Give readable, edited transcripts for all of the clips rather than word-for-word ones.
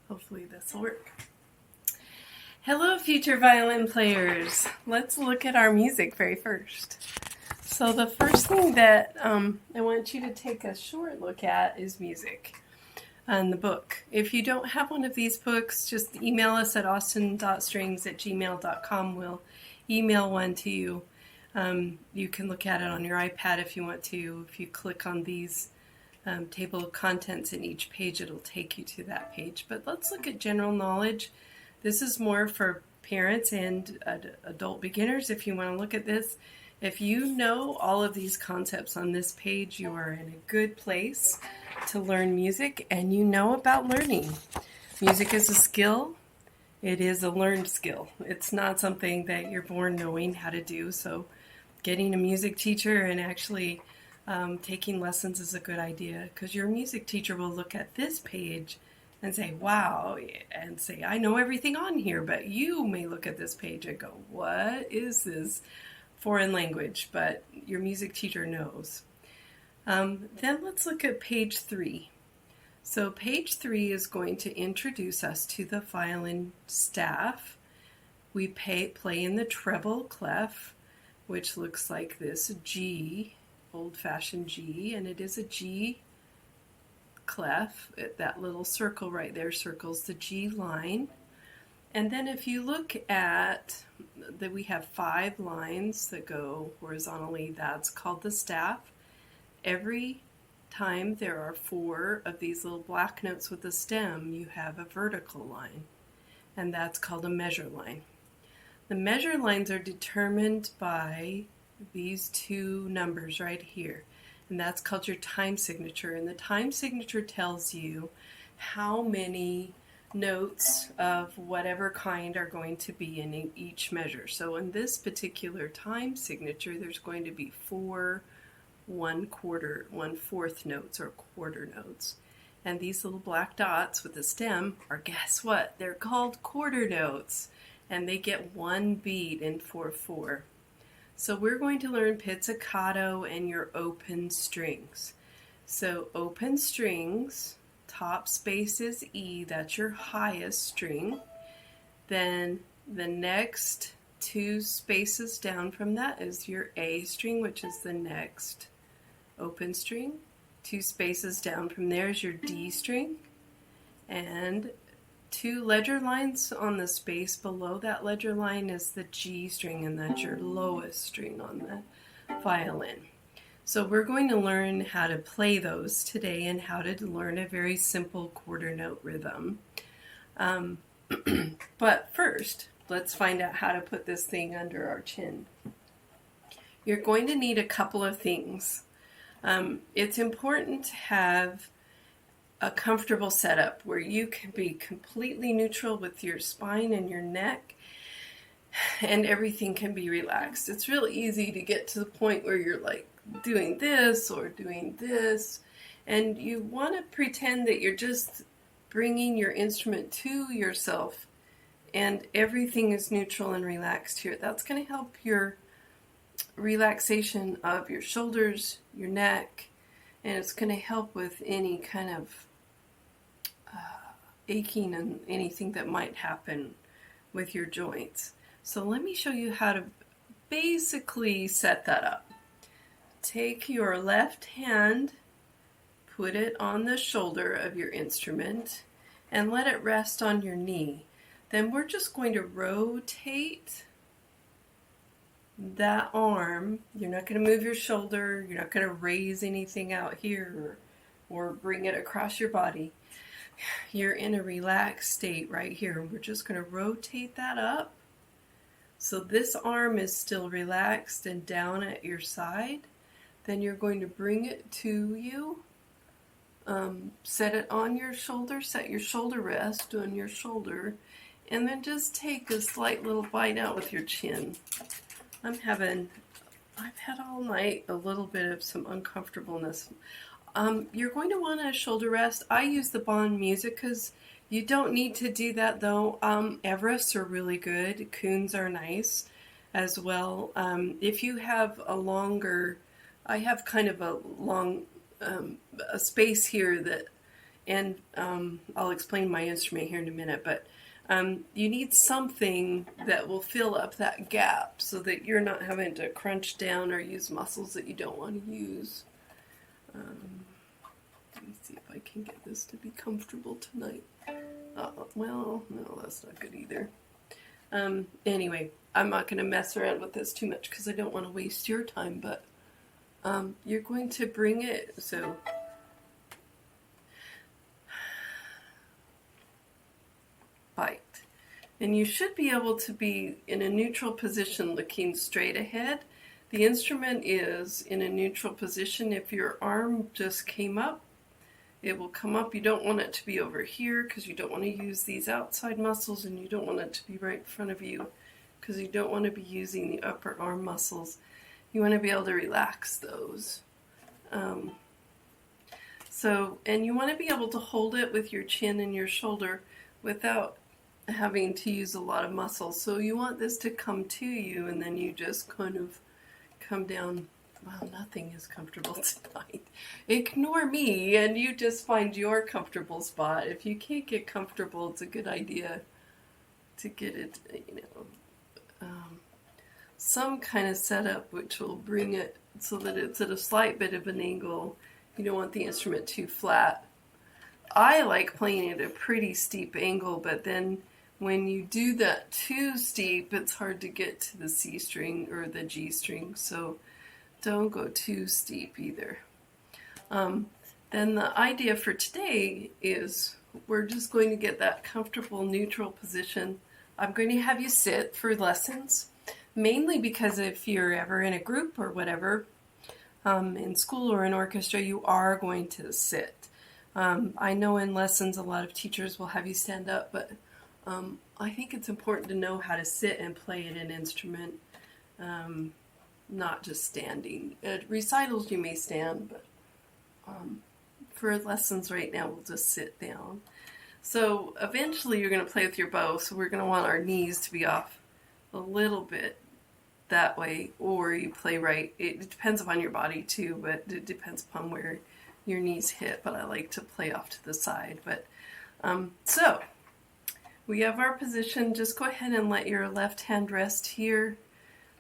Hopefully this will work. Hello, future violin players. Let's look at our music very first. So the first thing that I want you to take a short look at is music and the book. If you don't have one of these books, just email us at austin.strings@gmail.com. We'll email one to you. You can look at it on your iPad if you want to. If you click on these table of contents in each page, it'll take you to that page. But let's look at general knowledge. This is more for parents and adult beginners if you want to look at this. If you know all of these concepts on this page, you are in a good place to learn music, and you know about learning. Music is a skill. It is a learned skill. It's not something that you're born knowing how to do. So getting a music teacher and actually taking lessons is a good idea, because your music teacher will look at this page and say, wow, and say, I know everything on here, but you may look at this page and go, what is this foreign language? But your music teacher knows. Then let's look at page 3. So page 3 is going to introduce us to the violin staff. We play in the treble clef, which looks like this G, old-fashioned G, and it is a G clef. That little circle right there circles the G line. And then if you look at that, we have 5 lines that go horizontally. That's called the staff. Every time there are 4 of these little black notes with a stem, you have a vertical line, and that's called a measure line. The measure lines are determined by these 2 numbers right here, and that's called your time signature. And the time signature tells you how many notes of whatever kind are going to be in each measure. So in this particular time signature, there's going to be 4 1/4 notes or quarter notes. And these little black dots with the stem are, guess what? They're called quarter notes, and they get 1 beat in 4/4. So we're going to learn pizzicato and your open strings. So open strings, top space is E, that's your highest string. Then the next 2 spaces down from that is your A string, which is the next open string. 2 spaces down from there is your D string. And 2 ledger lines on the space below that ledger line is the G string, and that's your lowest string on the violin. So we're going to learn how to play those today and how to learn a very simple quarter note rhythm. But first, let's find out how to put this thing under our chin. You're going to need a couple of things. It's important to have a comfortable setup where you can be completely neutral with your spine and your neck, and everything can be relaxed. It's real easy to get to the point where you're like doing this or doing this, and you want to pretend that you're just bringing your instrument to yourself and everything is neutral and relaxed here. That's going to help your relaxation of your shoulders, your neck, and it's going to help with any kind of aching and anything that might happen with your joints. So let me show you how to basically set that up. Take your left hand, put it on the shoulder of your instrument, and let it rest on your knee. Then we're just going to rotate that arm. You're not going to move your shoulder. You're not going to raise anything out here or bring it across your body. You're in a relaxed state right here. We're just going to rotate that up. So this arm is still relaxed and down at your side. Then you're going to bring it to you. Set it on your shoulder. Set your shoulder rest on your shoulder. And then just take a slight little bite out with your chin. I've had all night a little bit of some uncomfortableness. You're going to want a shoulder rest. I use the Bond Music because you don't need to do that though. Everests are really good. Coons are nice as well. If you have a longer, I have kind of a long a space here that And I'll explain my instrument here in a minute, but you need something that will fill up that gap so that you're not having to crunch down or use muscles that you don't want to use. Let me see if I can get this to be comfortable tonight. Well, no, that's not good either. Anyway, I'm not going to mess around with this too much because I don't want to waste your time, but you're going to bring it, so bite. And you should be able to be in a neutral position looking straight ahead. The instrument is in a neutral position. If your arm just came up, it will come up. You don't want it to be over here because you don't want to use these outside muscles, and you don't want it to be right in front of you because you don't want to be using the upper arm muscles. You want to be able to relax those. And you want to be able to hold it with your chin and your shoulder without having to use a lot of muscles. So you want this to come to you, and then you just kind of come down. Well, nothing is comfortable tonight. Ignore me, and you just find your comfortable spot. If you can't get comfortable, it's a good idea to get it, some kind of setup which will bring it so that it's at a slight bit of an angle. You don't want the instrument too flat. I like playing at a pretty steep angle, but then when you do that too steep, it's hard to get to the C string or the G string, so don't go too steep either. Then the idea for today is we're just going to get that comfortable neutral position. I'm going to have you sit for lessons, mainly because if you're ever in a group or whatever, in school or in orchestra, you are going to sit. I know in lessons a lot of teachers will have you stand up, but I think it's important to know how to sit and play at an instrument, not just standing. At recitals you may stand, but for lessons right now we'll just sit down. So eventually you're going to play with your bow, so we're going to want our knees to be off a little bit that way, or you play right. It depends upon your body too, but it depends upon where your knees hit, but I like to play off to the side. But so we have our position. Just go ahead and let your left hand rest here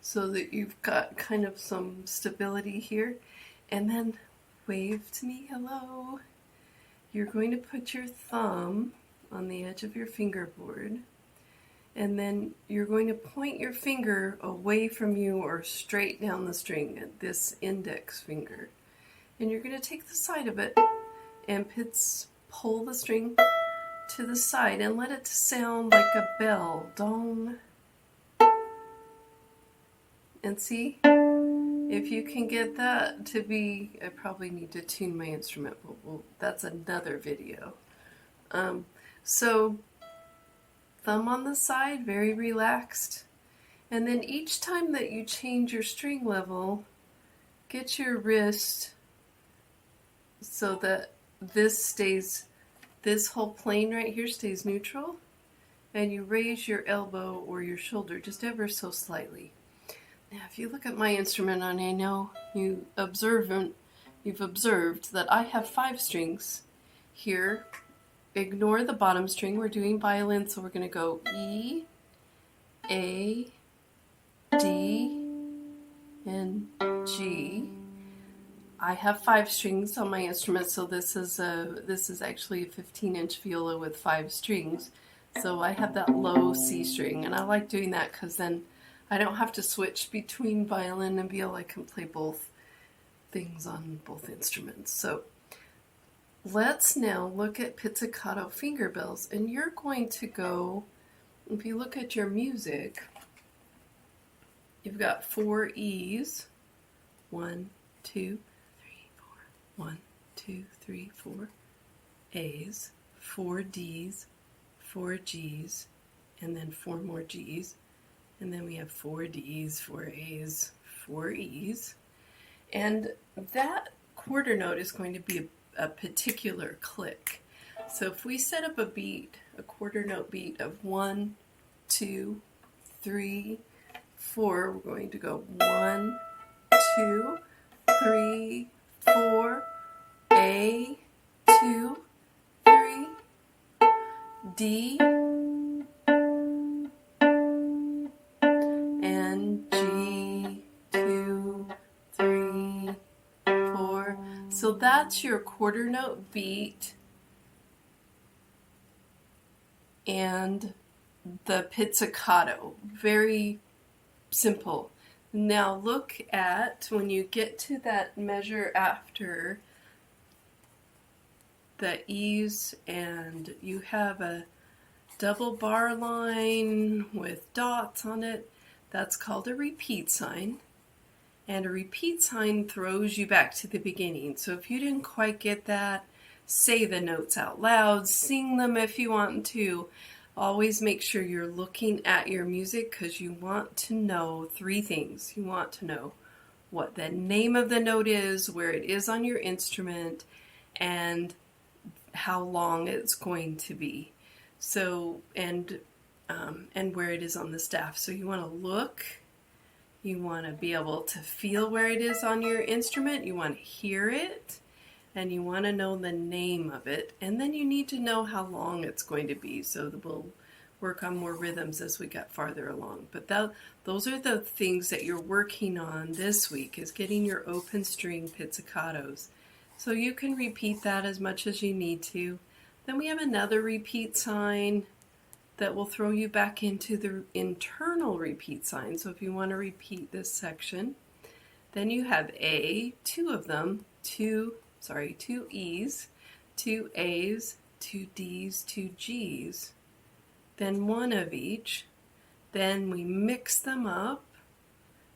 so that you've got kind of some stability here, and then wave to me hello. You're going to put your thumb on the edge of your fingerboard, and then you're going to point your finger away from you or straight down the string at this index finger. And you're going to take the side of it and pull the string to the side and let it sound like a bell. Dong. And see? If you can get that to be, I probably need to tune my instrument, but that's another video. So, thumb on the side, very relaxed. And then each time that you change your string level, get your wrist so that this whole plane right here stays neutral. And you raise your elbow or your shoulder just ever so slightly. Now, if you look at my instrument, and I know you've observed that I have 5 strings here. Ignore the bottom string. We're doing violin, so we're going to go E, A, D, and G. I have 5 strings on my instrument, so this is actually a 15-inch viola with 5 strings. So I have that low C string, and I like doing that because then I don't have to switch between violin and viola. I can play both things on both instruments. So let's now look at pizzicato finger bells. And you're going to go, if you look at your music, you've got 4 E's. 1, 2, 3, 4. 1, 2, 3, 4 A's. 4 D's. 4 G's. And then 4 more G's. And then we have 4 D's, 4 A's, 4 E's. And that quarter note is going to be a particular click. So if we set up a beat, a quarter note beat of 1, 2, 3, 4, we're going to go 1, 2, 3, 4, A, 2, D, and G, 2, 3, 4. So that's your quarter note beat and the pizzicato. Very simple. Now look at when you get to that measure after the E's and you have a double bar line with dots on it. That's called a repeat sign. And a repeat sign throws you back to the beginning. So if you didn't quite get that, say the notes out loud, sing them if you want to. Always make sure you're looking at your music because you want to know 3 things. You want to know what the name of the note is, where it is on your instrument, and how long it's going to be. So, and where it is on the staff. So you want to look, you want to be able to feel where it is on your instrument, you want to hear it, and you want to know the name of it, and then you need to know how long it's going to be, so that we'll work on more rhythms as we get farther along. But those are the things that you're working on this week, is getting your open string pizzicatos. So you can repeat that as much as you need to. Then we have another repeat sign that will throw you back into the internal repeat sign. So if you want to repeat this section, then you have A, 2 of them, 2 E's, 2 A's, 2 D's, 2 G's, then 1 of each. Then we mix them up.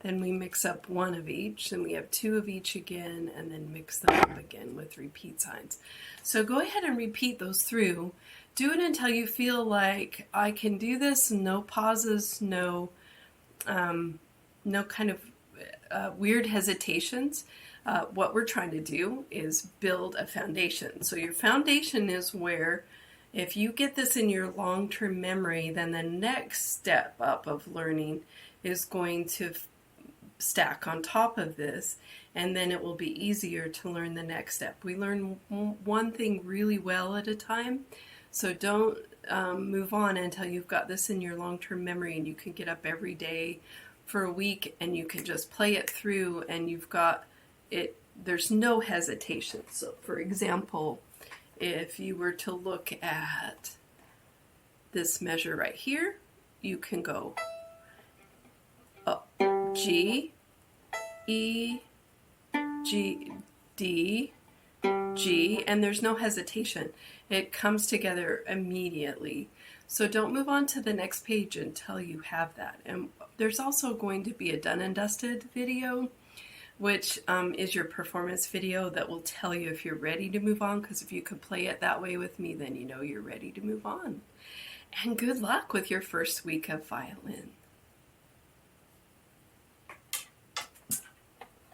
Then we mix up 1 of each, then we have 2 of each again, and then mix them up again with repeat signs. So go ahead and repeat those through. Do it until you feel like I can do this, no pauses, no kind of weird hesitations. What we're trying to do is build a foundation. So your foundation is where, if you get this in your long-term memory, then the next step up of learning is going to stack on top of this, and then it will be easier to learn the next step. We learn one thing really well at a time, so don't move on until you've got this in your long-term memory and you can get up every day for a week and you can just play it through and you've got it. There's no hesitation. So for example, if you were to look at this measure right here, you can go G, E, G, D, G, and there's no hesitation. It comes together immediately. So don't move on to the next page until you have that. And there's also going to be a done and dusted video, which is your performance video that will tell you if you're ready to move on, because if you could play it that way with me, then you know you're ready to move on. And good luck with your first week of violin.